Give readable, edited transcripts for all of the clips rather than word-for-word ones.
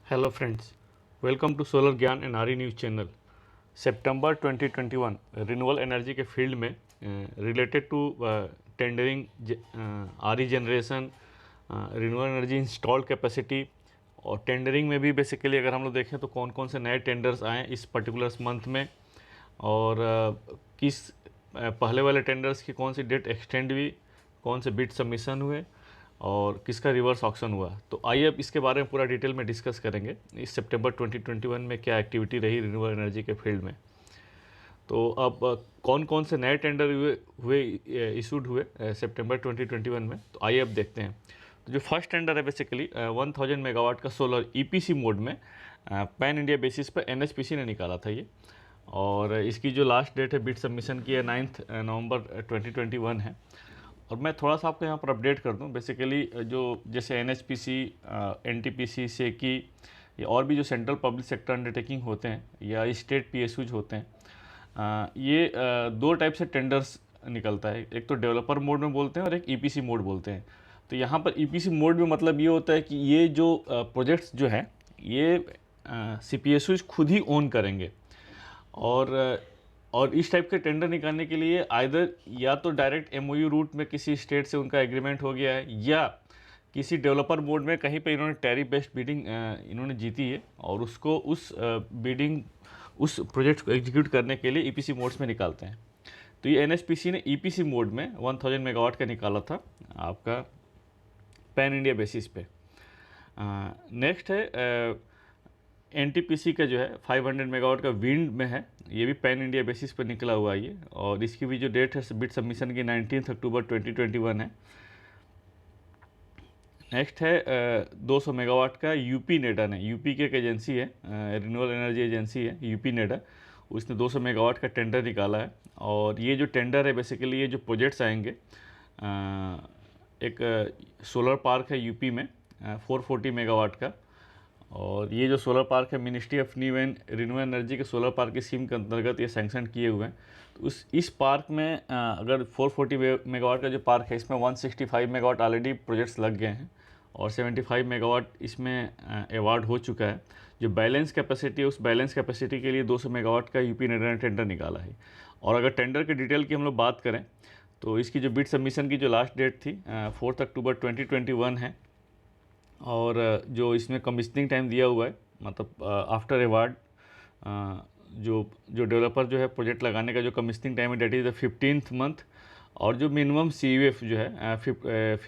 Hello friends, welcome to solar ज्ञान and आरी news channel. सितंबर 2021 renewable energy के field में रिलेटेड टू टेंडरिंग, आरी generation, renewable energy installed capacity और tendering में भी बेसिकली अगर हम लोग देखें तो कौन कौन से नए टेंडर्स आए इस पर्टिकुलर मंथ में और किस पहले वाले टेंडर्स की कौन सी डेट एक्सटेंड हुई, कौन से बिड सबमिशन हुए और किसका रिवर्स ऑक्शन हुआ। तो आइए अब इसके बारे में पूरा डिटेल में डिस्कस करेंगे इस सितंबर 2021 में क्या एक्टिविटी रही रिन्यूएबल एनर्जी के फील्ड में। तो अब कौन कौन से नए टेंडर हुए इशूड हुए सितंबर 2021 में, तो आइए अब देखते हैं। तो जो फर्स्ट टेंडर है बेसिकली 1000 मेगावाट का सोलर ईपीसी मोड में पैन इंडिया बेसिस पर एनएचपीसी ने निकाला था ये, और इसकी जो लास्ट डेट है बिड सबमिशन की है 9 नवंबर 2021 है। और मैं थोड़ा सा आपको यहाँ पर अपडेट कर दूँ। बेसिकली जो जैसे एनएचपीसी, एनटीपीसी, सेकी या और भी जो सेंट्रल पब्लिक सेक्टर अंडरटेकिंग होते हैं या स्टेट पीएसयूज होते हैं, ये दो टाइप से टेंडर्स निकलता है। एक तो डेवलपर मोड में बोलते हैं और एक ईपीसी मोड बोलते हैं। तो यहाँ पर ईपीसी मोड में मतलब ये होता है कि ये जो प्रोजेक्ट्स जो हैं ये सीपीएसयूज खुद ही ओन करेंगे, और इस टाइप के टेंडर निकालने के लिए आइदर या तो डायरेक्ट एमओयू रूट में किसी स्टेट से उनका एग्रीमेंट हो गया है, या किसी डेवलपर मोड में कहीं पे इन्होंने टैरिफ बेस्ड बिडिंग इन्होंने जीती है और उसको उस बिडिंग उस प्रोजेक्ट को एग्जीक्यूट करने के लिए ईपीसी मोड्स में निकालते हैं। तो ये एनएचपीसी ने ईपीसी मोड में 1000 मेगावाट का निकाला था आपका पैन इंडिया बेसिस पे। नेक्स्ट है एनटीपीसी का जो है 500 मेगावाट का विंड में है, ये भी पैन इंडिया बेसिस पर निकला हुआ है ये, और इसकी भी जो डेट है बिड सबमिशन की 19 अक्टूबर 2021 है। नेक्स्ट है 200 मेगावाट का यूपी नेडा ने, यूपी की एक एजेंसी है, रिन्यूएबल एनर्जी एजेंसी है यूपी नेडा, उसने 200 मेगावाट का टेंडर निकाला है। और ये जो टेंडर है बेसिकली ये जो प्रोजेक्ट्स आएंगे, एक सोलर पार्क है यूपी में 440 मेगावाट का, और ये जो सोलर पार्क है ministry of new and renewable energy के सोलर पार्क की स्कीम के अंतर्गत ये सैंक्शन किए हुए हैं। तो इस पार्क में अगर 440 मेगावाट का जो पार्क है इसमें 165 मेगावाट ऑलरेडी प्रोजेक्ट्स लग गए हैं और 75 मेगावाट इसमें अवार्ड हो चुका है। जो बैलेंस कैपेसिटी है उस बैलेंस कैपेसिटी के लिए 200 मेगावाट का यूपी नेडा ने टेंडर निकाला है। और अगर टेंडर के डिटेल की हम लोग बात करें तो इसकी जो बिड सबमिशन की जो लास्ट डेट थी 4 अक्टूबर 2021 है, और जो इसमें कमीशनिंग टाइम दिया हुआ है मतलब आफ्टर अवार्ड जो डेवलपर जो है प्रोजेक्ट लगाने का जो कमीशनिंग टाइम है date is the 15th month, और जो मिनिमम CUF जो है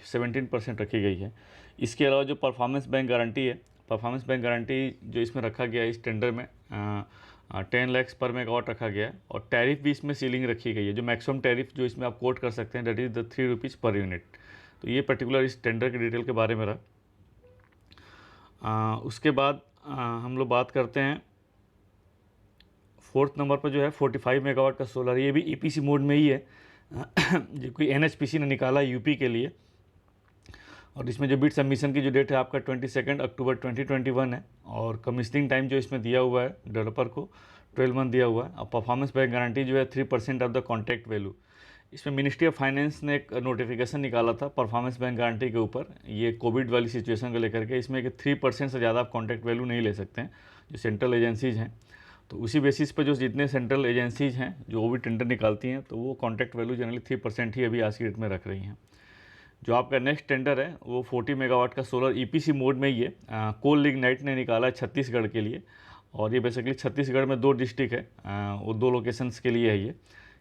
17% रखी गई है। इसके अलावा जो परफॉर्मेंस बैंक गारंटी है, परफॉर्मेंस बैंक गारंटी जो इसमें रखा गया है इस टेंडर में 10 लाख पर मेगावाट रखा गया है, और टैरिफ भी इसमें सीलिंग रखी गई है। जो मैक्सिमम टैरिफ जो इसमें आप कोट कर सकते हैं date is the 3 rupees per unit. तो ये पर्टिकुलर इस टेंडर के डिटेल के बारे में रहा। उसके बाद हम लोग बात करते हैं 4th नंबर पर जो है 45 मेगावाट का सोलर, ये भी ईपीसी मोड में ही है जो कि एनएचपीसी ने निकाला यूपी के लिए, और इसमें जो बिड सबमिशन की जो डेट है आपका 22 अक्टूबर 2021 है, और कमीशनिंग टाइम जो इसमें दिया हुआ है डेवलपर को 12 मंथ दिया हुआ है, और परफॉर्मेंस बैंक गारंटी जो है 3% ऑफ द कॉन्ट्रैक्ट वैल्यू। इसमें मिनिस्ट्री ऑफ फाइनेंस ने एक नोटिफिकेशन निकाला था परफॉर्मेंस बैंक गारंटी के ऊपर, ये कोविड वाली सिचुएशन को लेकर के, इसमें कि 3% से ज़्यादा आप कॉन्ट्रैक्ट वैल्यू नहीं ले सकते हैं जो सेंट्रल एजेंसीज़ हैं। तो उसी बेसिस पर जो जितने सेंट्रल एजेंसीज़ हैं जो भी टेंडर निकालती हैं तो वो कॉन्ट्रैक्ट वैल्यू जनरली 3% ही अभी आज की डेट में रख रही हैं। जो आपका नेक्स्ट टेंडर है वो 40 मेगावाट का सोलर ईपीसी मोड में ही है, कोल लिग्नाइट ने निकाला है छत्तीसगढ़ के लिए, और ये बेसिकली छत्तीसगढ़ में 2 डिस्ट्रिक्ट है, वो 2 लोकेशंस के लिए है ये।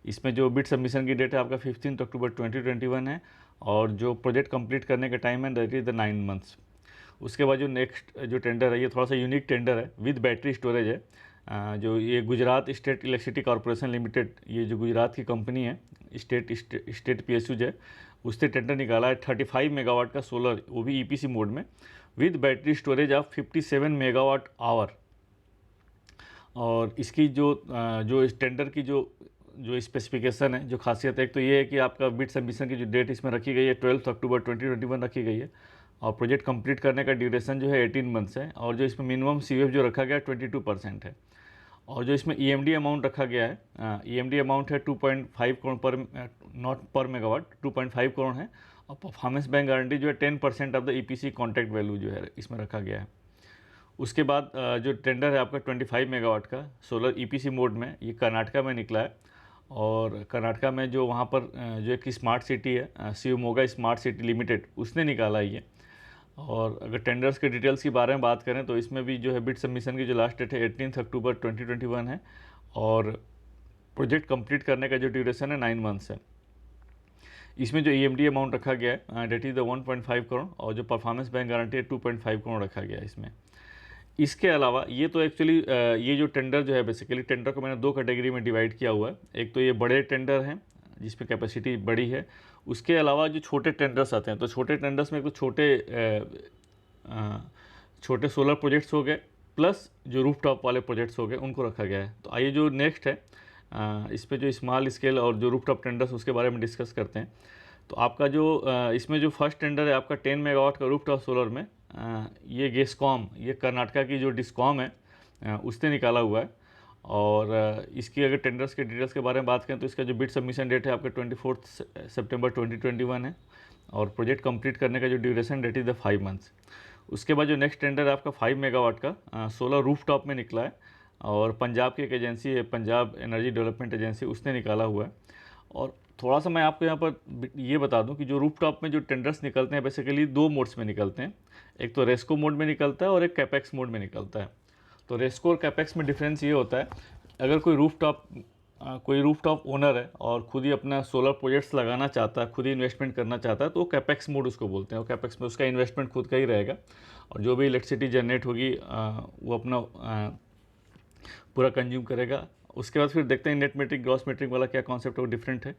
इसमें जो बिड सबमिशन की डेट है आपका 15 अक्टूबर 2021 है, और जो प्रोजेक्ट कंप्लीट करने का टाइम है दैट इज़ द 9 मंथ्स। उसके बाद जो नेक्स्ट जो टेंडर है ये थोड़ा सा यूनिक टेंडर है, विद बैटरी स्टोरेज है। जो ये Gujarat state electricity corporation limited, ये जो गुजरात की कंपनी है स्टेट पीएसयू है, उससे टेंडर निकाला है 35 मेगावाट का सोलर, वो भी ईपीसी मोड में, with battery storage of 57 megawatt hour. और इसकी जो इस टेंडर की जो स्पेसिफिकेशन है, जो खासियत है, एक तो ये है कि आपका बिड सबमिशन की जो डेट इसमें रखी गई है 12 अक्टूबर 2021 रखी गई है, और प्रोजेक्ट कंप्लीट करने का ड्यूरेशन जो है 18 मंथ्स है, और जो इसमें मिनिमम CUF जो रखा गया है 22% है, और जो इसमें EMD अमाउंट रखा गया है EMD अमाउंट है 2.5 करोड़ पर, नॉट पर मेगावाट, 2.5 करोड़ है, और परफॉर्मेंस बैंक गारंटी जो है 10% of the EPC contract value जो है इसमें रखा गया है। उसके बाद जो टेंडर है आपका 25 मेगावाट का सोलर ईपीसी मोड में, ये कर्नाटका में निकला है। और कर्नाटका में जो वहाँ पर जो एक स्मार्ट सिटी है शिवमोगा स्मार्ट सिटी लिमिटेड, उसने निकाला ये। और अगर टेंडर्स के डिटेल्स के बारे में बात करें तो इसमें भी जो है बिड सबमिशन की जो लास्ट डेट है 18 अक्टूबर 2021 है। और प्रोजेक्ट कंप्लीट करने का जो ड्यूरेशन है 9 मंथ्स है। इसमें जो ईएमडी अमाउंट रखा गया है डेट इज़ द 1.5 करोड़, और जो परफॉर्मेंस बैंक गारंटी है 2.5 करोड़ रखा गया है इसमें। इसके अलावा ये तो एक्चुअली ये जो टेंडर जो है, बेसिकली टेंडर को मैंने दो कैटेगरी में डिवाइड किया हुआ है। एक तो ये बड़े टेंडर हैं जिसमें कैपेसिटी बड़ी है। उसके अलावा जो छोटे टेंडर्स आते हैं, तो छोटे टेंडर्स में एक तो छोटे सोलर प्रोजेक्ट्स हो गए, प्लस जो रूफटॉप वाले प्रोजेक्ट्स हो गए, उनको रखा गया है। तो आइए जो नेक्स्ट है इस पे जो स्मॉल स्केल और जो रूफटॉप टेंडर्स, उसके बारे में डिस्कस करते हैं। तो आपका जो इसमें जो फर्स्ट टेंडर है आपका 10 मेगावाट का रूफटॉप सोलर में, ये गेस्कॉम, ये कर्नाटका की जो डिस्कॉम है उसने निकाला हुआ है। और इसकी अगर टेंडर्स के डिटेल्स के बारे में बात करें तो इसका जो बिड सबमिशन डेट है आपका 24 सितंबर 2021 है। और प्रोजेक्ट कंप्लीट करने का जो duration date is the 5 months. उसके बाद जो नेक्स्ट टेंडर है आपका 5 मेगावाट का सोलर रूफटॉप में निकला है। और पंजाब की एक एजेंसी है, पंजाब एनर्जी डेवलपमेंट एजेंसी, उसने निकाला हुआ है। और थोड़ा सा मैं आपको यहाँ पर ये बता दूं कि जो रूफटॉप में जो टेंडर्स निकलते हैं बेसिकली दो मोड्स में निकलते हैं। एक तो रेस्को मोड में निकलता है और एक कैपेक्स मोड में निकलता है। तो रेस्को और कैपेक्स में डिफरेंस ये होता है, अगर कोई रूफटॉप ओनर है और खुद ही अपना सोलर प्रोजेक्ट्स लगाना चाहता है, खुद ही इन्वेस्टमेंट करना चाहता है, तो वो कैपेक्स मोड उसको बोलते हैं। और कैपेक्स में उसका इन्वेस्टमेंट खुद का ही रहेगा और जो भी इलेक्ट्रिसिटी जनरेट होगी वो अपना पूरा कंज्यूम करेगा। उसके बाद फिर देखते हैं नेट मीटरिंग ग्रॉस मीटरिंग वाला क्या कॉन्सेप्ट है, वो डिफरेंट है।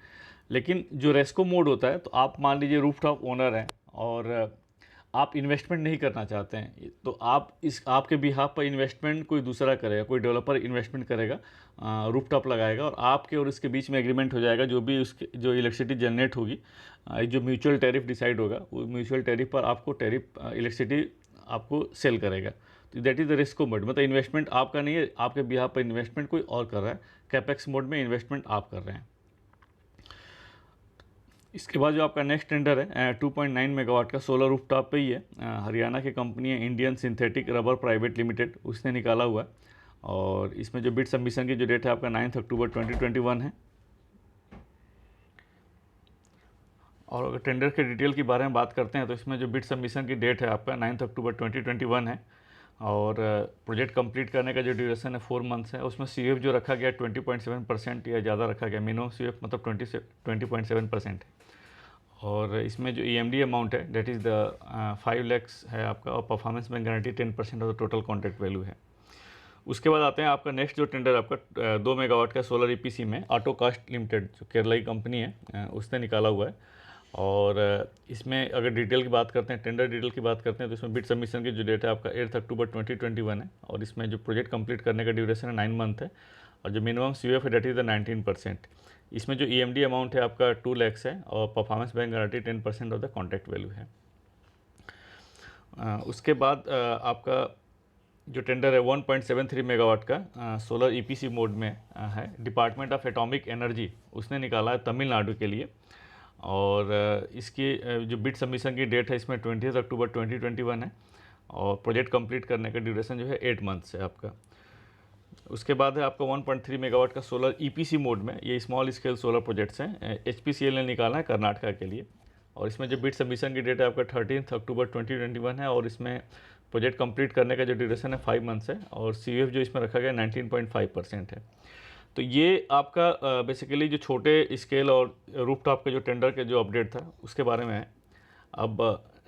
लेकिन जो रेस्को मोड होता है, तो आप मान लीजिए रूफटॉप ओनर हैं और आप इन्वेस्टमेंट नहीं करना चाहते हैं, तो आपके बिहाफ पर इन्वेस्टमेंट कोई दूसरा करेगा, कोई डेवलपर इन्वेस्टमेंट करेगा, रूफटॉप लगाएगा, और आपके और इसके बीच में एग्रीमेंट हो जाएगा। जो भी उसके जो इलेक्ट्रिसिटी जनरेट होगी, जो म्यूचुअल टैरिफ डिसाइड होगा, वो म्यूचुअल टैरिफ पर आपको इलेक्ट्रिसिटी आपको सेल करेगा। तो दैट इज़ द रेस्को मोड, मतलब इन्वेस्टमेंट आपका नहीं है, आपके बिहाफ पर इन्वेस्टमेंट कोई और कर रहा है। कैपेक्स मोड में इन्वेस्टमेंट आप कर रहे हैं। इसके बाद जो आपका नेक्स्ट टेंडर है 2.9 मेगावाट का सोलर रूफटॉप पे ही है। हरियाणा की कंपनी है Indian synthetic rubber private limited, उसने निकाला हुआ है। और इसमें जो बिड सबमिशन की जो डेट है आपका 9 अक्टूबर 2021 है। और अगर टेंडर के डिटेल के बारे में बात करते हैं तो इसमें जो बिड सबमिशन की डेट है आपका 9 अक्टूबर 2021 है। और प्रोजेक्ट कंप्लीट करने का जो ड्यूरेशन है 4 मंथ्स है। उसमें CUF जो रखा गया 20.7% या ज़्यादा रखा गया, मिनिमम CUF मतलब 20.7% है। और इसमें जो EMD अमाउंट है डेट इज़ द 5 lakhs है आपका, और performance bank guarantee 10% of the total contract value है। उसके बाद आते हैं आपका नेक्स्ट जो टेंडर आपका 2 मेगावाट का सोलर EPC में ऑटो कास्ट लिमिटेड, जो केरला की कंपनी है, उसने निकाला हुआ है। और इसमें अगर डिटेल की बात करते हैं, टेंडर डिटेल की बात करते हैं, तो इसमें बिड सबमिशन की जो डेट है आपका 8 अक्टूबर 2021 है। और इसमें जो प्रोजेक्ट कंप्लीट करने का ड्यूरेशन है 9 मंथ है। और जो मिनिमम CUF है डेट इज़ द 19%। इसमें जो EMD अमाउंट है आपका 2 lakhs है, और performance bank guarantee 10% of the contract value है। उसके बाद आपका जो टेंडर है 1.73 मेगावाट का सोलर EPC मोड में है। डिपार्टमेंट ऑफ एटॉमिक एनर्जी उसने निकाला है तमिलनाडु के लिए। और इसकी जो बिड सबमिशन की डेट है इसमें 20 अक्टूबर 2021 है। और प्रोजेक्ट कंप्लीट करने का ड्यूरेशन जो है 8 मंथ्स है आपका। उसके बाद है आपका 1.3 मेगावाट का सोलर EPC मोड में, ये स्मॉल स्केल सोलर प्रोजेक्ट्स हैं, HPCL ने निकाला है कर्नाटका के लिए। और इसमें जो बिड सबमिशन की डेट है आपका 13 अक्टूबर 2021 है। और इसमें प्रोजेक्ट कंप्लीट करने का जो ड्यूरेशन है 5 मंथ्स है। और CUF जो इसमें रखा गया 19.5% है। तो ये आपका बेसिकली जो छोटे स्केल और रूफटॉप के जो टेंडर के जो अपडेट था उसके बारे में है। अब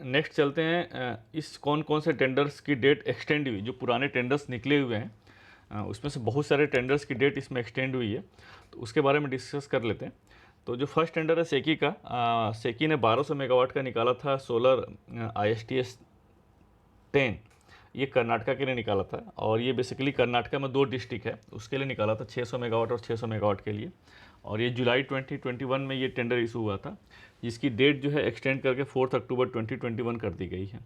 नेक्स्ट चलते हैं इस कौन कौन से टेंडर्स की डेट एक्सटेंड हुई। जो पुराने टेंडर्स निकले हुए हैं उसमें से बहुत सारे टेंडर्स की डेट इसमें एक्सटेंड हुई है, तो उसके बारे में डिस्कस कर लेते हैं। तो जो फर्स्ट टेंडर है सेकी का, सेकी ने 1200 मेगावाट का निकाला था सोलर ISTS 10, ये कर्नाटका के लिए निकाला था। और ये बेसिकली कर्नाटका में 2 डिस्ट्रिक्ट है उसके लिए निकाला था, 600 मेगावाट और 600 मेगावाट के लिए। और ये जुलाई 2021 में ये टेंडर इशू हुआ था, जिसकी डेट जो है एक्सटेंड करके 4 अक्टूबर 2021 कर दी गई है।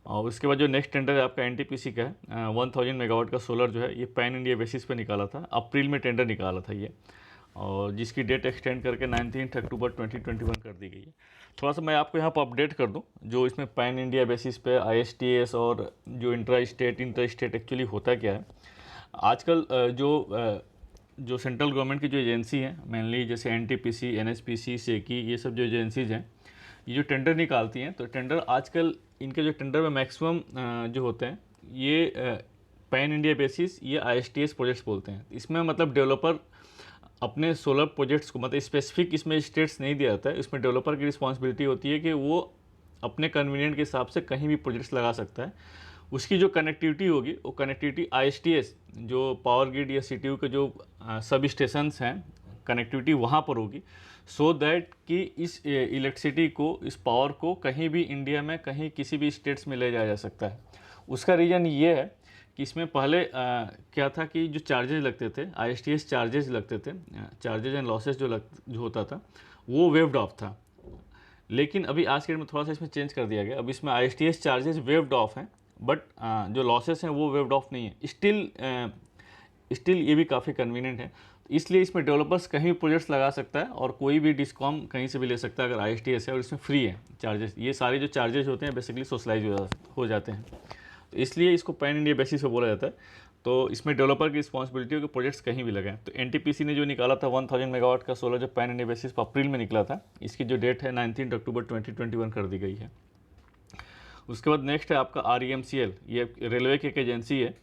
और उसके बाद जो नेक्स्ट टेंडर है आपका NTPC का है 1000 मेगावाट का सोलर, जो है ये पैन इंडिया बेसिस पे निकाला था, अप्रैल में टेंडर निकाला था ये, और जिसकी डेट एक्सटेंड करके 19 अक्टूबर 2021 कर दी गई है। थोड़ा सा मैं आपको यहाँ पर अपडेट कर दूँ, जो इसमें पैन इंडिया बेसिस पे ISTS और जो इंटर स्टेट एक्चुअली होता क्या है। आजकल जो सेंट्रल गवर्नमेंट की जो एजेंसी हैं, मेनली जैसे NTPC, NHPC, सेकी, ये सब जो एजेंसीज़ हैं, ये जो टेंडर निकालती हैं, तो टेंडर आजकल इनके जो टेंडर में मैक्सिमम जो होते हैं ये पैन इंडिया बेसिस, ये ISTS प्रोजेक्ट्स बोलते हैं। इसमें मतलब डेवलपर अपने सोलर प्रोजेक्ट्स को, मतलब स्पेसिफिक इसमें स्टेट्स नहीं दिया जाता है, इसमें डेवलपर की रिस्पॉन्सिबिलिटी होती है कि वो अपने कन्वीनियंट के हिसाब से कहीं भी प्रोजेक्ट्स लगा सकता है। उसकी जो कनेक्टिविटी होगी वो कनेक्टिविटी ISTS जो पावर ग्रिड या CTU के जो सब स्टेशंस हैं, कनेक्टिविटी वहाँ पर होगी, सो दैट कि इस इलेक्ट्रिसिटी को, इस पावर को कहीं भी इंडिया में कहीं किसी भी स्टेट्स में ले जाया जा सकता है। उसका रीज़न ये है कि इसमें पहले क्या था कि जो चार्जेज लगते थे, ISTS चार्जेज लगते थे, चार्जेज एंड लॉसेस जो होता था वो वेव्ड ऑफ था। लेकिन अभी आज के डेट में थोड़ा सा इसमें चेंज कर दिया गया। अब इसमें ISTS चार्जेज वेव्ड ऑफ हैं, बट जो लॉसेस हैं वो वेव्ड ऑफ नहीं है। स्टिल ये भी काफ़ी कन्वीनियंट है, इसलिए इसमें डेवलपर्स कहीं भी प्रोजेक्ट्स लगा सकता है और कोई भी डिस्कॉम कहीं से भी ले सकता है अगर ISTS है, और इसमें फ्री है चार्जेस। ये सारे जो चार्जेस होते हैं बेसिकली सोशलाइज हो जाते हैं, तो इसलिए इसको पैन इंडिया बेसिस पे बोला जाता है। तो इसमें डेवलपर की रिस्पॉन्सिबिलिटी है कि प्रोजेक्ट्स कहीं भी लगाएं। तो NTPC ने जो निकाला था 1000 मेगावाट का सोलर, जो पैन इंडिया बेसिस पर अप्रैल में निकला था, इसकी जो डेट है 19 अक्टूबर 2021 कर दी गई है। उसके बाद नेक्स्ट है आपका REMCL, ये रेलवे की एक एजेंसी है।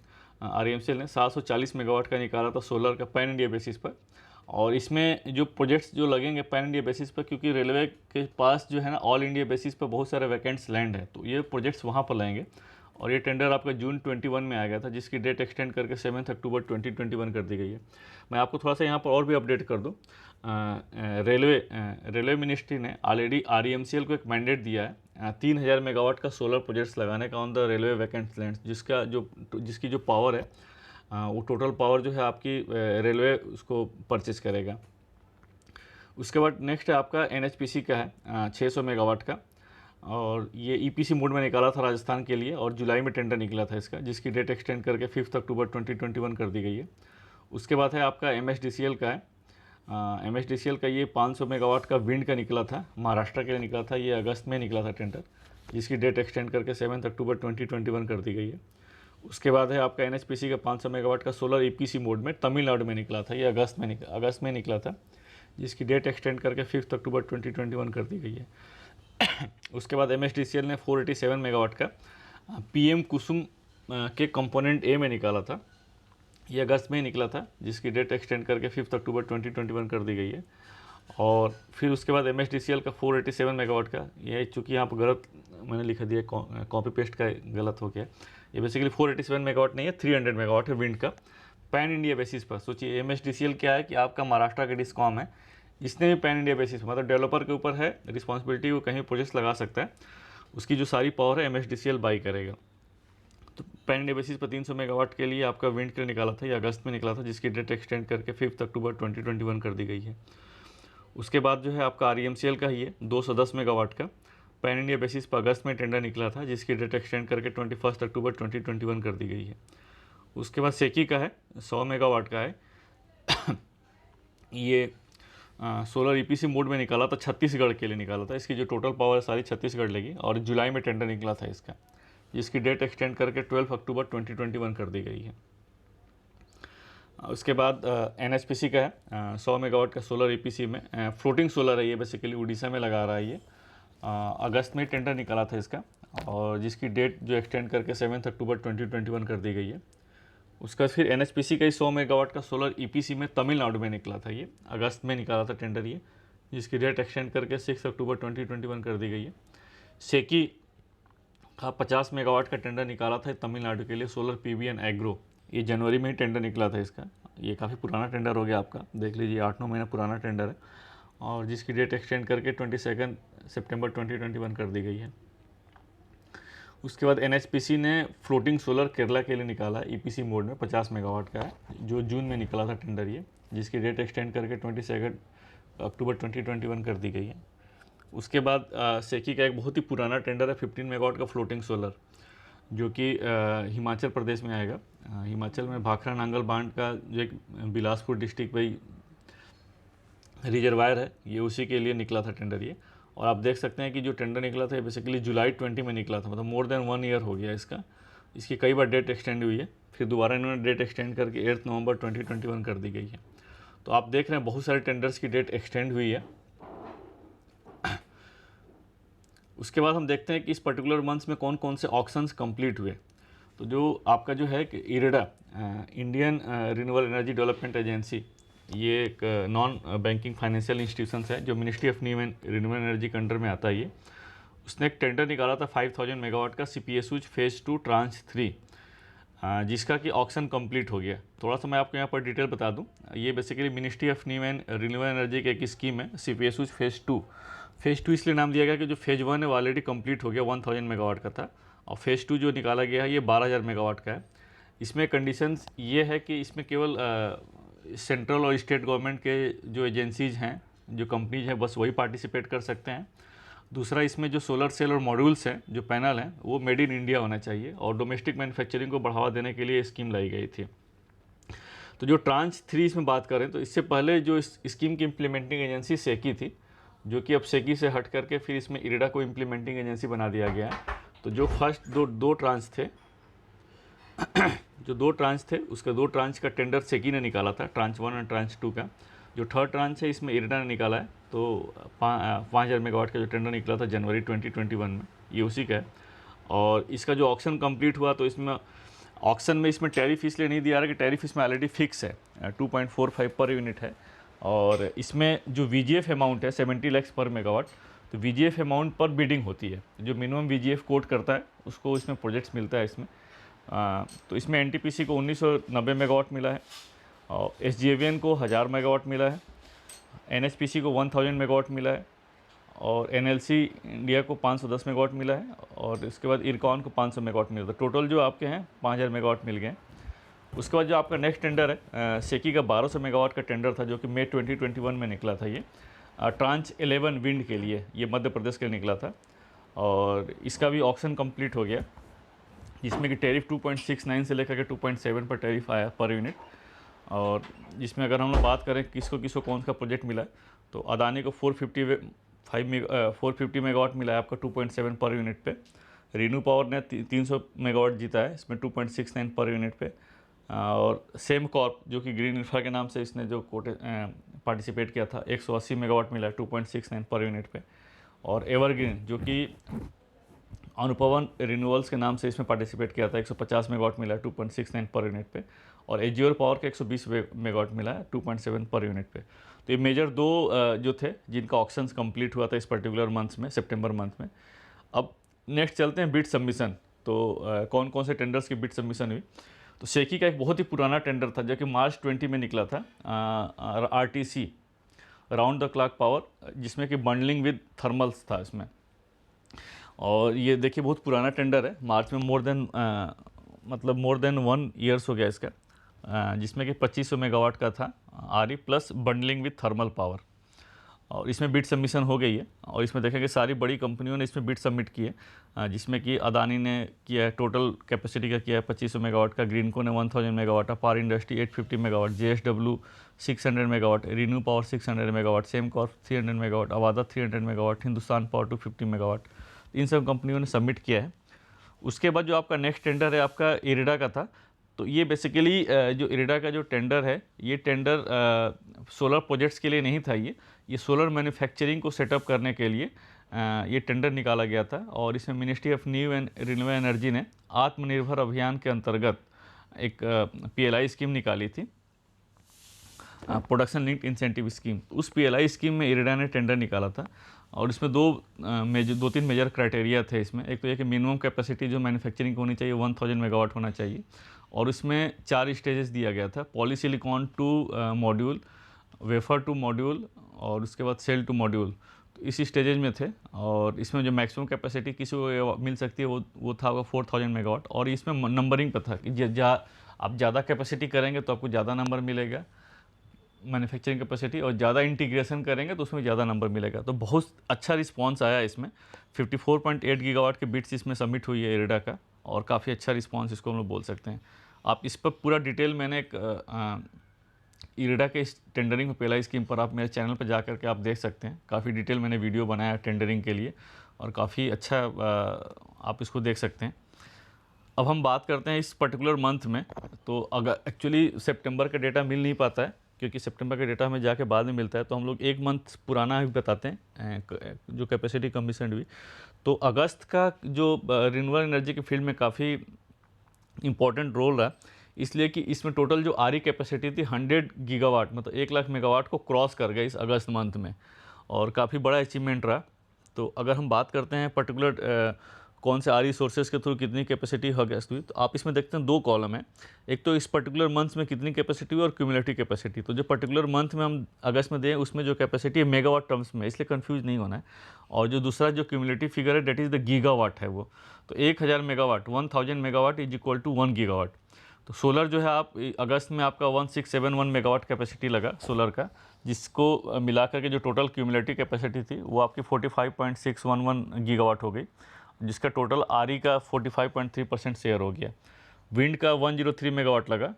REMCL ने 740 मेगावाट का निकाला था सोलर का पैन इंडिया बेसिस पर। और इसमें जो प्रोजेक्ट्स जो लगेंगे पैन इंडिया बेसिस पर, क्योंकि रेलवे के पास जो है ना ऑल इंडिया बेसिस पर बहुत सारे वैकेंट्स लैंड है, तो ये प्रोजेक्ट्स वहाँ पर लगेंगे। और ये टेंडर आपका जून 21 में आ गया था, जिसकी डेट एक्सटेंड करके 7 अक्टूबर 2021 कर दी गई है। मैं आपको थोड़ा सा यहाँ पर और भी अपडेट कर दूँ। रेलवे मिनिस्ट्री ने ऑलरेडी REMCL को एक मैंडेट दिया है 3000 मेगावाट का सोलर प्रोजेक्ट्स लगाने का on the railway vacant land, जिसकी जो पावर है वो टोटल पावर जो है आपकी रेलवे उसको परचेज करेगा। उसके बाद नेक्स्ट है आपका NHPC का है 600 मेगावाट का, और ये EPC मोड में निकाला था राजस्थान के लिए, और जुलाई में टेंडर निकला था इसका, जिसकी डेट एक्सटेंड करके 5 अक्टूबर 2021 कर दी गई है। उसके बाद है आपका MSDCL का है। MSDCL का ये 500 मेगावाट का विंड का निकला था, महाराष्ट्र के लिए निकला था, ये अगस्त में निकला था टेंडर, जिसकी डेट एक्सटेंड करके 7 अक्टूबर 2021 कर दी गई है। उसके बाद है आपका NHPC का 500 मेगावाट का सोलर EPC मोड में तमिलनाडु में निकला था, ये अगस्त में निकला था, जिसकी डेट एक्सटेंड करके 5 अक्टूबर 2021 कर दी गई है। उसके बाद MSDCL ने 487 मेगावाट का PM कुसुम के कंपोनेंट A में निकाला था, ये अगस्त में ही निकला था, जिसकी डेट एक्सटेंड करके 5 अक्टूबर 2021 कर दी गई है। और फिर उसके बाद MSDCL का 487 मेगावाट का, ये चूँकि यहाँ पर गलत मैंने लिखा दिया, कॉपी पेस्ट का गलत हो गया, ये बेसिकली 487 मेगावाट नहीं है, 300 मेगावाट है विंड का पैन इंडिया बेसिस पर। सोचिए MSDCL क्या है कि आपका महाराष्ट्र का डिस्कॉम है, इसने भी पैन इंडिया बेसिस, मतलब डेवलपर के ऊपर है रिस्पॉन्सिबिलिटी, वो कहीं प्रोजेक्ट्स लगा सकता है, उसकी जो सारी पावर है MSDCL बाई करेगा। तो पैन इंडिया बेसिस पर 300 मेगावाट के लिए आपका विंड के लिए निकाला था, ये अगस्त में निकला था, जिसकी डेट एक्सटेंड करके 5 अक्टूबर 2021 कर दी गई है। उसके बाद जो है आपका REMCL का ही है 210 मेगावाट का पैन इंडिया बेसिस पर अगस्त में टेंडर निकला था, जिसकी डेट एक्सटेंड करके 21 अक्टूबर 2021 कर दी गई है। उसके बाद सेकी का है 100 मेगावाट का है ये सोलर EPC मोड में निकाला था, छत्तीसगढ़ के लिए निकाला था, इसकी जो टोटल पावर है सारी छत्तीसगढ़ लगी, और जुलाई में टेंडर निकला था इसका, जिसकी डेट एक्सटेंड करके 12 अक्टूबर 2021 कर दी गई है। उसके बाद NHPC का है 100 मेगावाट का सोलर EPC में, फ्लोटिंग सोलर है ये, बेसिकली उड़ीसा में लगा रहा है ये, अगस्त में टेंडर निकाला था इसका, और जिसकी डेट जो एक्सटेंड करके 7 अक्टूबर 2021 कर दी गई है। उसका फिर NHPC का ही 100 मेगावाट का सोलर EPC में तमिलनाडु में निकला था, ये अगस्त में निकाला था टेंडर ये, जिसकी डेट एक्सटेंड करके 6 अक्टूबर 2021 कर दी गई है। सेकी का 50 मेगावाट का टेंडर निकाला था तमिलनाडु के लिए, सोलर PV एंड एग्रो, ये जनवरी में ही टेंडर निकला था इसका, ये काफ़ी पुराना टेंडर हो गया आपका, देख लीजिए 8-9 महीना पुराना टेंडर है, और जिसकी डेट एक्सटेंड करके 22 सितंबर 2021 कर दी गई है। उसके बाद NHPC ने फ्लोटिंग सोलर केरला के लिए निकाला EPC मोड में 50 मेगावाट का है, जो जून में निकला था टेंडर ये, जिसकी डेट एक्सटेंड करके 22 अक्टूबर 2021 कर दी गई है। उसके बाद सेकी का एक बहुत ही पुराना टेंडर है 15 मेगावाट का फ्लोटिंग सोलर, जो कि हिमाचल प्रदेश में आएगा। हिमाचल में भाखरा नांगल बांध का जो एक बिलासपुर डिस्ट्रिक्ट भाई रिजर्वायर है, ये उसी के लिए निकला था टेंडर ये, और आप देख सकते हैं कि जो टेंडर निकला था ये बेसिकली जुलाई 20 में निकला था, मतलब मोर देन 1 ईयर हो गया इसका। इसकी कई बार डेट एक्सटेंड हुई है, फिर दोबारा इन्होंने डेट एक्सटेंड करके 8 नवंबर 2021 कर दी गई है। तो आप देख रहे हैं बहुत सारे टेंडर्स की डेट एक्सटेंड हुई है। उसके बाद हम देखते हैं कि इस पर्टिकुलर मंथ्स में कौन कौन से ऑक्शंस कंप्लीट हुए। तो जो आपका जो है कि IREDA, Indian renewable energy development agency, ये एक नॉन बैंकिंग फाइनेंशियल इंस्टीट्यूशन है जो ministry of new and renewable energy के अंडर में आता है। ये उसने एक टेंडर निकाला था 5000 मेगावाट का CPSU फेज़ 2 ट्रांच 3, जिसका कि ऑक्शन कंप्लीट हो गया। थोड़ा सा मैं आपको यहाँ पर डिटेल बता दूँ। ये basically ministry of new and renewable energy की एक स्कीम है CPSU फेज़ 2। फेज़ 2 इसलिए नाम दिया गया कि जो फेज़ 1 है वो ऑलरेडी कंप्लीट हो गया, 1000 मेगावाट का था, और फेज़ 2 जो निकाला गया है ये 12000 मेगावाट का है। इसमें कंडीशंस ये है कि इसमें केवल सेंट्रल और स्टेट गवर्नमेंट के जो एजेंसीज़ हैं, जो कंपनीज हैं, बस वही पार्टिसिपेट कर सकते हैं। दूसरा, इसमें जो सोलर सेल और मॉड्यूल्स हैं, जो पैनल हैं, वो मेड इन इंडिया होना चाहिए, और डोमेस्टिक मैन्युफैक्चरिंग को बढ़ावा देने के लिए स्कीम लाई गई थी। तो जो ट्रांच 3 इसमें बात करें तो इससे पहले जो इस स्कीम की इम्प्लीमेंटिंग एजेंसी सेकी थी, जो कि अब सेकी से हट करके फिर इसमें इरेडा को इम्प्लीमेंटिंग एजेंसी बना दिया गया है। तो जो फर्स्ट दो ट्रांच थे जो 2 ट्रांच थे, उसका 2 ट्रांच का टेंडर सेकी ने निकाला था, ट्रांच 1 और ट्रांच 2 का। जो थर्ड ट्रांच है इसमें इरेडा ने निकाला है। तो 5000 मेगावाट का जो टेंडर निकला था जनवरी 2021 में, ये उसी का है। और इसका जो ऑक्शन कंप्लीट हुआ तो इसमें ऑक्शन में इसमें टैरिफ इसलिए नहीं दिया रहा कि टैरिफ इसमें ऑलरेडी फिक्स है, 2.45 पर यूनिट है। और इसमें जो VGF अमाउंट है 70 लाख पर मेगावाट, तो VGF अमाउंट पर बिडिंग होती है। जो मिनिमम VGF कोट करता है उसको इसमें प्रोजेक्ट्स मिलता है इसमें। तो इसमें NTPC को 1990 मेगावाट मिला है, और SJVN को 1000 मेगावाट मिला है, NHPC को 1000 मेगावाट मिला है, और NLC इंडिया को 510 मेगावाट मिला है, और इसके बाद इरकॉन को 500 मेगावाट मिला था। टोटल जो आपके हैं 5000 मेगावाट मिल गए। उसके बाद जो आपका नेक्स्ट टेंडर है सेकी का 1200 मेगावाट का टेंडर था, जो कि मई 2021 में निकला था। ये ट्रांच 11 विंड के लिए, ये मध्य प्रदेश के लिए निकला था, और इसका भी ऑक्शन कंप्लीट हो गया, जिसमें कि टैरिफ 2.69 से लेकर के 2.7 पर टैरिफ आया पर यूनिट। और जिसमें अगर हम लोग बात करें किसको कौन सा प्रोजेक्ट मिला है, तो अदानी को 450 मेगावाट मिला है आपका 2.7 पर यूनिट पे। रीनू पावर ने 300 मेगावाट जीता है इसमें 2.69 पर यूनिट पे। और सेम कॉर्प जो कि ग्रीन इंफ्रा के नाम से इसने जो कोटे पार्टिसिपेट किया था, 180 मेगावाट मिला है 2.69 पर यूनिट पे। और एवरग्रीन जो कि अनुपवन रिन्यूअल्स के नाम से इसमें पार्टिसिपेट किया था, 150 मेगावाट मिला है 2.69 पर यूनिट पे। और एज्योर पावर के 120 मेगावाट मिला है 2.7 पर यूनिट पे। तो ये मेजर 2 जो थे जिनका ऑक्शंस कंप्लीट हुआ था इस पर्टिकुलर मंथ में, सितंबर मंथ में। अब नेक्स्ट चलते हैं बिड सबमिशन। तो कौन कौन से टेंडर्स की बिड सबमिशन हुई। तो सेकी का एक बहुत ही पुराना टेंडर था जो कि मार्च 20 में निकला था, RTC round the clock power, जिसमें कि बंडलिंग विद थर्मल्स था इसमें। और ये देखिए बहुत पुराना टेंडर है, मार्च में मोर देन 1 ईयर्स हो गया इसका, जिसमें कि 2500 मेगावाट का था RE plus bundling with thermal power. और इसमें बिड सबमिशन हो गई है, और इसमें देखें कि सारी बड़ी कंपनियों ने इसमें बिड सबमिट की है, जिसमें कि अदानी ने किया है, टोटल कैपेसिटी का किया है 2500 मेगावाट का, ग्रीनको ने 1000 megawatt, power industry 850 megawatt, JSW 600 megawatt, ReNew Power 600 megawatt, Sembcorp 300 megawatt, Avaada 300 megawatt, Hindustan Power 250 megawatt. इन सब कंपनियों ने सबमिट किया है। उसके बाद जो आपका नेक्स्ट टेंडर है आपका इरेडा का था। तो ये बेसिकली जो इरेडा का जो टेंडर है, ये टेंडर सोलर प्रोजेक्ट्स के लिए नहीं था। ये सोलर मैन्युफैक्चरिंग को सेटअप करने के लिए ये टेंडर निकाला गया था। और इसमें ministry of new and renewable energy ने आत्मनिर्भर अभियान के अंतर्गत एक PLI स्कीम निकाली थी, प्रोडक्शन लिंक्ड इंसेंटिव स्कीम। उस PLI स्कीम में इरेडा ने टेंडर निकाला था, और इसमें 2-3 मेजर क्राइटेरिया थे इसमें। एक तो ये कि मिनिमम कैपेसिटी जो मैन्युफैक्चरिंग होनी चाहिए 1000 मेगावाट होना चाहिए, और उसमें 4 स्टेजेस दिया गया था, polysilicon to module, wafer to module, और उसके बाद सेल टू मॉड्यूल। तो इस स्टेजेज में थे। और इसमें जो मैक्सिमम कैपेसिटी किसी को मिल सकती है वो था 4000 मेगावाट। और इसमें नंबरिंग पे था कि आप ज़्यादा कैपेसिटी करेंगे तो आपको ज़्यादा नंबर मिलेगा मैन्युफैक्चरिंग कैपेसिटी, और ज़्यादा इंटीग्रेशन करेंगे तो उसमें ज़्यादा नंबर मिलेगा। तो बहुत अच्छा रिस्पांस आया इसमें। 54.8 गीगावाट के बिट्स इसमें सबमिट हुई है इरेडा का, और काफ़ी अच्छा रिस्पांस इसको हम लोग बोल सकते हैं। आप इस पर पूरा डिटेल मैंने एक इरेडा के इस टेंडरिंग में पहला स्कीम पर आप मेरे चैनल पर जा कर के आप देख सकते हैं। काफ़ी डिटेल मैंने वीडियो बनाया टेंडरिंग के लिए और काफ़ी अच्छा आप इसको देख सकते हैं। अब हम बात करते हैं इस पर्टिकुलर मंथ में। तो अगर एक्चुअली सितंबर का डेटा मिल नहीं पाता है, क्योंकि सितंबर का डेटा हमें जाके बाद में मिलता है, तो हम लोग एक मंथ पुराना भी बताते हैं जो कैपेसिटी कमीशन हुई। तो अगस्त का जो रिन्यूएबल एनर्जी के फील्ड में काफ़ी इंपॉर्टेंट रोल रहा, इसलिए कि इसमें टोटल जो आरी कैपेसिटी थी 100 गीगावाट, मतलब 1 लाख मेगावाट को क्रॉस कर गया इस अगस्त मंथ में, और काफ़ी बड़ा अचीवमेंट रहा। तो अगर हम बात करते हैं पर्टिकुलर कौन से आरी सोर्सेज के थ्रू कितनी कैपेसिटी अगस्त हुई, तो आप इसमें देखते हैं 2 कॉलम है। एक तो इस पर्टिकुलर मंथ में कितनी कैपेसिटी हुई और क्यूमुलेटिव कैपेसिटी। तो जो पर्टिकुलर मंथ में हम अगस्त में दें उसमें जो कैपेसिटी है मेगावाट टर्म्स में, इसलिए कंफ्यूज नहीं होना है। और जो दूसरा जो क्यूमुलेटिव फिगर है डेट इज़ द गीगावाट है वो। तो 1000 megawatt 1000 megawatt is equal to 1 gigawatt. तो सोलर जो है आप अगस्त में आपका 1671 मेगावाट कैपेसिटी लगा सोलर का, जिसको मिला करके जो टोटल क्यूमुलेटिव कैपेसिटी थी वो आपकी 45.611 गीगावाट हो गई, जिसका टोटल आरई का 45.3% शेयर हो गया। विंड का 103 मेगावाट लगा,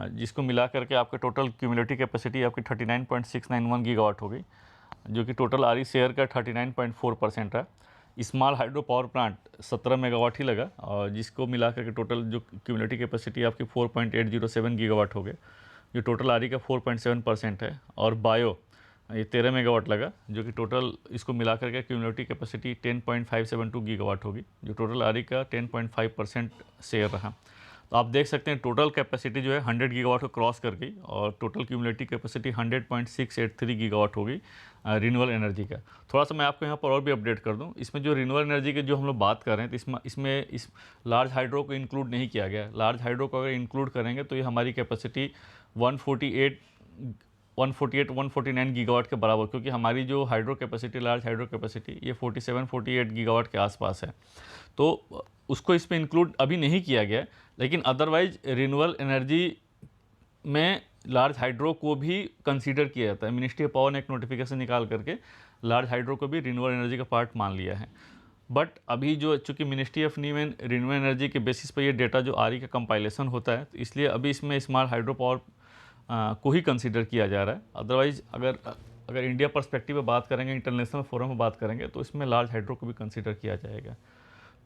जिसको मिला करके आपका टोटल क्यूमुलेटिव कैपेसिटी आपकी 39.691 गीगावाट हो गई, जो कि टोटल आरई शेयर का 39.4% है। Small hydro power plant 17 megawatt ही लगा, और जिसको मिला करके टोटल जो क्यूमुलेटिव कैपेसिटी आपकी 4.807 गीगावाट हो गए, जो टोटल आरई का 4.7% है। और बायो ये 13 मेगावाट लगा, जो कि टोटल इसको मिला करके क्यूमुलेटिव कैपेसिटी 10.572 गीगावाट होगी, जो टोटल आरई का 10.5% शेयर रहा। तो आप देख सकते हैं टोटल कैपेसिटी जो है 100 गीगावाट को क्रॉस कर गई, और टोटल क्यूमुलेटिव कैपेसिटी 100.683 गीगावाट होगी रिन्यूएबल एनर्जी का। थोड़ा सा मैं आपको यहाँ पर और भी अपडेट कर दूँ, इसमें जो रिन्यूएबल एनर्जी के जो हम लोग बात कर रहे हैं, तो इसमें इस लार्ज हाइड्रो को इंक्लूड नहीं किया गया। लार्ज हाइड्रो को अगर इंक्लूड करेंगे तो ये हमारी कैपेसिटी 149 गीगावाट के बराबर, क्योंकि हमारी जो hydro capacity large hydro capacity ये 47-48 गीगावाट के आसपास है। तो उसको इसमें इंक्लूड अभी नहीं किया गया, लेकिन अदरवाइज रिन्यूएबल एनर्जी में लार्ज हाइड्रो को भी कंसीडर किया जाता है। मिनिस्ट्री ऑफ पावर ने एक नोटिफिकेशन निकाल करके लार्ज हाइड्रो को भी रिन्यूएबल एनर्जी का पार्ट मान लिया है। बट अभी जो चूँकि मिनिस्ट्री ऑफ रिन्यूएबल एनर्जी के बेसिस पर ये डेटा जो आरई का कंपाइलेशन होता है, तो इसलिए अभी इसमें स्मॉल हाइड्रो पावर को ही कंसीडर किया जा रहा है। अदरवाइज अगर इंडिया पर्सपेक्टिव में बात करेंगे, इंटरनेशनल फोरम में बात करेंगे, तो इसमें लार्ज हाइड्रो को भी कंसीडर किया जाएगा।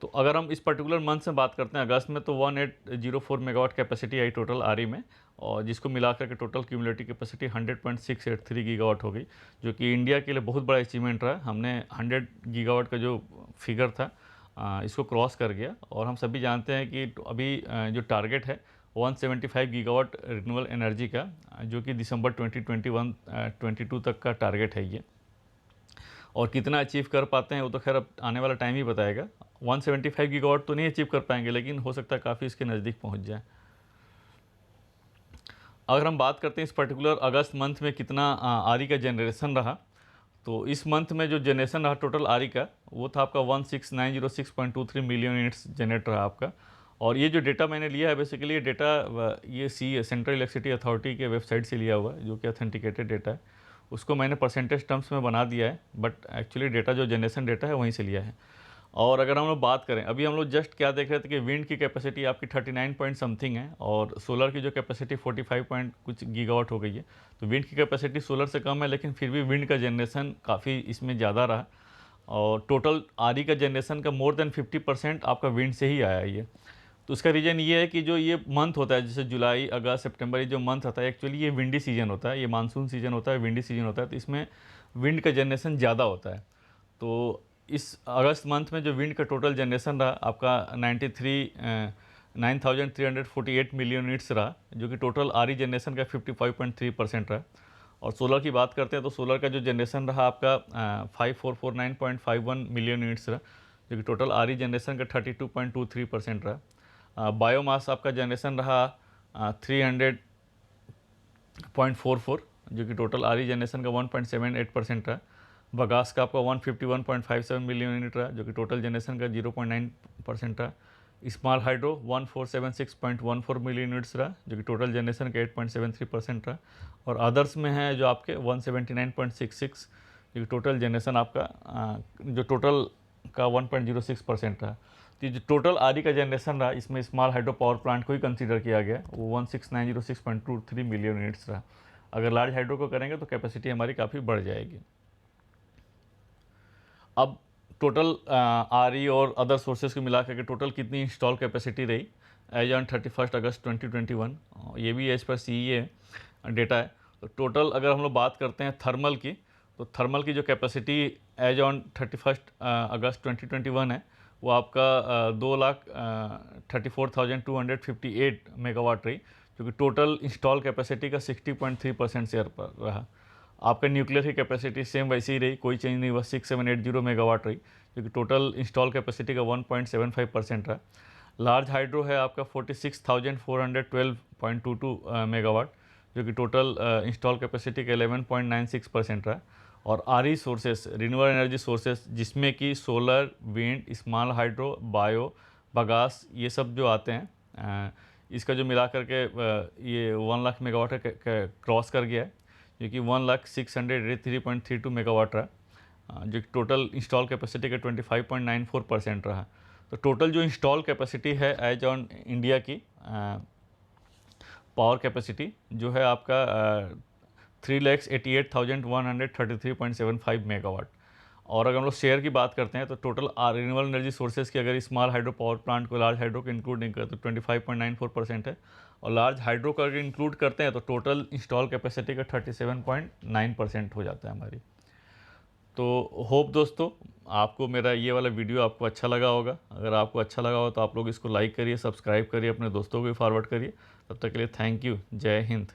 तो अगर हम इस पर्टिकुलर मंथ से बात करते हैं अगस्त में, तो 1804 मेगावाट कैपेसिटी आई टोटल आरई में, और जिसको मिलाकर के टोटल क्यूमुलेटिव कैपेसिटी 100.683 गीगावाट हो गई, जो कि इंडिया के लिए बहुत बड़ा अचीवमेंट रहा। हमने 100 गीगावाट का जो फिगर था इसको क्रॉस कर गया, और हम सभी जानते हैं कि अभी जो टारगेट है 175 गीगावाट रिन्यूएबल एनर्जी का, जो कि दिसंबर 2022 तक का टारगेट है ये। और कितना अचीव कर पाते हैं वो तो खैर अब आने वाला टाइम ही बताएगा। 175 गीगावाट तो नहीं अचीव कर पाएंगे, लेकिन हो सकता है काफ़ी इसके नज़दीक पहुंच जाए। अगर हम बात करते हैं इस पर्टिकुलर अगस्त मंथ में कितना आरई का जनरेशन रहा, तो इस मंथ में जो जनरेशन रहा टोटल आरई का, वो था आपका 16906.23 मिलियन यूनिट्स जनरेट रहा आपका। और ये जो डेटा मैंने लिया है, बेसिकली ये डेटा ये सेंट्रल इलेक्ट्रिसिटी अथॉरिटी के वेबसाइट से लिया हुआ है, जो कि ऑथेंटिकेटेड डेटा है। उसको मैंने परसेंटेज टर्म्स में बना दिया है, बट एक्चुअली डेटा जो जनरेशन डेटा है वहीं से लिया है। और अगर हम लोग बात करें, अभी हम लोग जस्ट क्या देख रहे थे कि विंड की कैपेसिटी आपकी 39 पॉइंट समथिंग है, और सोलर की जो कैपेसिटी 45 पॉइंट कुछ गीगावाट हो गई है। तो विंड की कैपेसिटी सोलर से कम है, लेकिन फिर भी विंड का जनरेशन काफ़ी इसमें ज़्यादा रहा, और टोटल आरई का जनरेशन का मोर देन 50% आपका विंड से ही आया है ये। तो उसका रीज़न ये है कि जो ये मंथ होता है, जैसे जुलाई अगस्त सितंबर, ये जो मंथ होता है एक्चुअली ये विंडी सीजन होता है, ये मानसून सीजन होता है, विंडी सीजन होता है, तो इसमें विंड का जनरेशन ज़्यादा होता है। तो इस अगस्त मंथ में जो विंड का टोटल जनरेशन रहा आपका 9348 मिलियन यूनिट्स रहा, जो कि टोटल आरई जनरेशन का 55.3% रहा। और सोलर की बात करते हैं तो सोलर का जो जनरेशन रहा आपका 5449.51 मिलियन यूनिट्स रहा, जो कि टोटल आरई जनरेशन का 32.23% रहा। बायोमास आपका जनरेशन रहा 300.44, जो कि टोटल आरई जनरेशन का 1.78% रहा। बगास का आपका 151.57 मिलियन यूनिट रहा, जो कि टोटल जनरेशन का 0.9% रहा। स्मॉल हाइड्रो 1476.14 मिलियन यूनिट्स रहा, जो कि टोटल जनरेशन का 8.73% रहा। और अदर्स में है जो आपके 179.66, जो कि टोटल जनरेशन आपका जो टोटल का 1.06% रहा। तो जो टोटल आरई का जनरेशन रहा, इसमें स्मॉल हाइड्रो पावर प्लांट को ही कंसीडर किया गया, वो 16906.23 मिलियन यूनिट्स रहा। अगर लार्ज हाइड्रो को करेंगे तो कैपेसिटी हमारी काफ़ी बढ़ जाएगी। अब टोटल आरई और अदर सोर्सेज को मिला करके टोटल कितनी इंस्टॉल कैपेसिटी रही एज ऑन 31 अगस्त 2021, ये भी एज पर CEA डेटा है। तो टोटल अगर हम लोग बात करते हैं थर्मल की, तो थर्मल की जो कैपेसिटी एज ऑन 31 अगस्त 2021 है वो आपका 2,34,258 मेगावाट रही, जो कि टोटल इंस्टॉल कैपेसिटी का 60.3% शेयर पर रहा। आपका न्यूक्लियर की कैपेसिटी सेम वैसे ही रही, कोई चेंज नहीं हुआ, 6780 मेगावाट रही, जो कि टोटल इंस्टॉल कैपेसिटी का 1.75% रहा। लार्ज हाइड्रो है आपका 46,412.22 मेगावाट, जो कि टोटल इंस्टॉल कैपेसिटी का 11.96% रहा। और RE sources, renewable energy sources, जिसमें कि solar, wind, small hydro, bio, bagasse, ये सब जो आते हैं, इसका जो मिला करके ये 1 लाख मेगावाट क्रॉस कर गया है, जो कि 1,06,83.32 मेगावाट रहा, जो कि टोटल इंस्टॉल कैपेसिटी का 25.94% रहा। तो टोटल जो इंस्टॉल कैपेसिटी है एज ऑन इंडिया की पावर कैपेसिटी जो है आपका 3,88,133.75 मेगावाट। और अगर हम लोग शेयर की बात करते हैं तो टोटल रिन्यूएबल एनर्जी सोर्सेज की अगर स्मॉल हाइड्रो पावर प्लांट को लार्ज हाइड्रो को इंक्लूड नहीं करते तो 25.94% है, और लार्ज हाइड्रो को अगर इंक्लूड करते हैं तो टोटल इंस्टॉल कैपेसिटी का 37.9% हो जाता है हमारी। तो होप दोस्तों आपको मेरा ये वाला वीडियो आपको अच्छा लगा होगा। अगर आपको अच्छा लगा हो तो आप लोग इसको लाइक करिए, सब्सक्राइब करिए, अपने दोस्तों को भी फॉरवर्ड करिए। तब तक के लिए थैंक यू, जय हिंद।